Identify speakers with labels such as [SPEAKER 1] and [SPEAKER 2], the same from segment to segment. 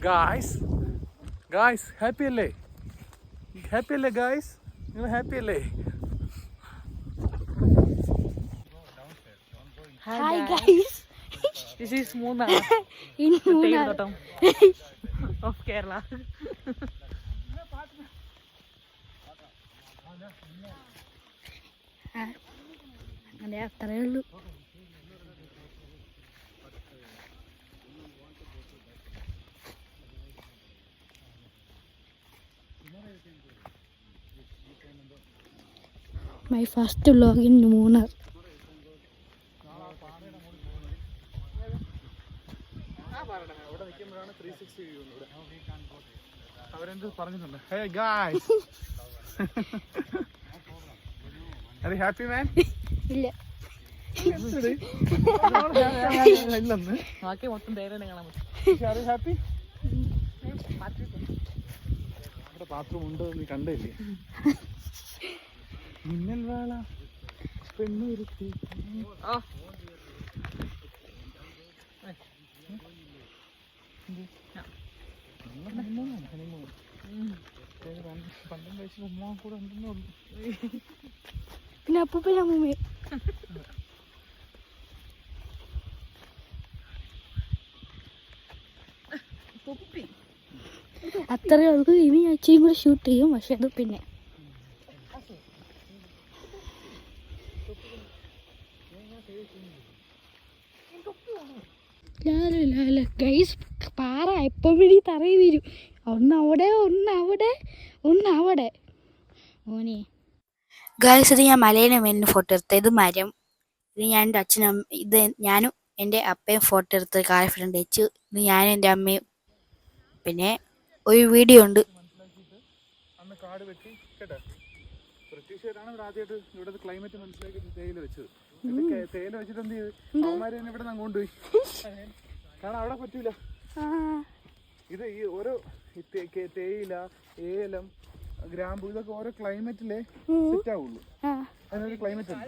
[SPEAKER 1] Guys happy അല്ലേ guys? നിങ്ങൾ happy അല്ലേ?
[SPEAKER 2] Hi guys.
[SPEAKER 3] This is Muna.
[SPEAKER 2] In Muna
[SPEAKER 3] of Kerala.
[SPEAKER 2] അങ്ങനെ അത്രേ ഉള്ളൂ. My first vlog in Munnar.
[SPEAKER 1] അവരെന്ത് പറഞ്ഞിട്ടുണ്ട്? Hey guys. Are you happy man?
[SPEAKER 2] ഇല്ല.
[SPEAKER 1] ഇല്ലെന്ന്.
[SPEAKER 3] ബാക്കി മൊത്തം ധൈര്യം കാണാൻ പറ്റും.
[SPEAKER 1] Are you happy? അവിടെ ബാത്റൂം ഉണ്ട്, നീ കണ്ടില്ലേ? മിന്നൽ വേള പെണ്ണുരുത്തി. പണ്ടും കഴിച്ച ഉമ്മ കൂടെ ഉണ്ടെന്നേ ഉള്ളൂ.
[SPEAKER 2] പിന്നെ അപ്പൂപ്പൻ അമ്മൂമ്മ അത്രേ ഉള്ളൂ. ഇനി അച്ഛയും കൂടെ ഷൂട്ട് ചെയ്യും. പക്ഷെ അത് പിന്നെ ഗൈസ് പാറ എപ്പോഴും തറയി വരും. ഒന്നവിടെ ഒന്നവിടെ ഓനെ ഗൈസ്. ഇത് ഞാൻ മലയിലെ മേലിന് ഫോട്ടോ എടുത്ത. ഇത് മരം. ഇത് ഞാൻ എൻ്റെ അച്ഛനും ഇത് ഞാനും എൻ്റെ അപ്പയും ഫോട്ടോ എടുത്ത് കാലഫിലുണ്ട് വെച്ച്. ഇത് ഞാനും എൻ്റെ അമ്മയും. പിന്നെ ഒരു വീഡിയോ ഉണ്ട്.
[SPEAKER 1] അന്ന് കാട് വെട്ടി കേട്ടോ. ബ്രിട്ടീഷുകാരാണ് ഇവിടെ ആദ്യമായിട്ട് ഇവിടെ ക്ലൈമറ്റ് മനസ്സിലാക്കി തേയില വെച്ചത്. തേയില വെച്ചിട്ട് എന്ത് ചെയ്ത് അവന്മാര് തന്നെ ഇവിടെ നിന്ന് കൊണ്ടുപോയി. കാരണം അവിടെ പറ്റൂല. ഇത് ഈ ഓരോ തേയില, ഏലം, ഗ്രാമ്പു ഇതൊക്കെ ഓരോ ക്ലൈമറ്റിലെ സെറ്റ് ആവുള്ളൂ. അതിനൊരു ക്ലൈമറ്റ് ഉണ്ട്.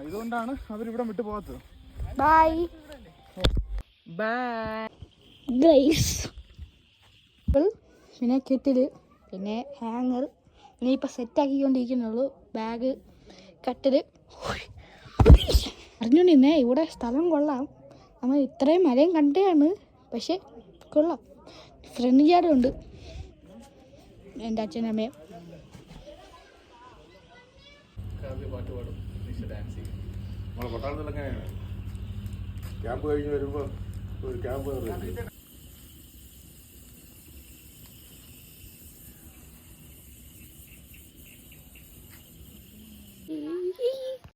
[SPEAKER 1] ഇതുകൊണ്ടാണ് അവരിവിടെ വിട്ടു പോകാത്തത്.
[SPEAKER 2] Bye guys. പിന്നെ കെറ്റില്, പിന്നെ ഹാങ്ങർ, പിന്നെ ഇപ്പം സെറ്റാക്കിക്കൊണ്ടിരിക്കുന്നുള്ളൂ. ബാഗ്, കട്ടില്. അറിഞ്ഞോണ്ടിരുന്നേ ഇവിടെ സ്ഥലം കൊള്ളാം. നമ്മൾ ഇത്രയും മലയും കണ്ടാണ്. പക്ഷെ കൊള്ളാം. ഫ്രണ്ട് ചാടുണ്ട് എൻ്റെ അച്ഛനമ്മയും.
[SPEAKER 4] ക്യാമ്പ് കഴിഞ്ഞ് വരുമ്പോൾ ഒരു ക്യാമ്പ്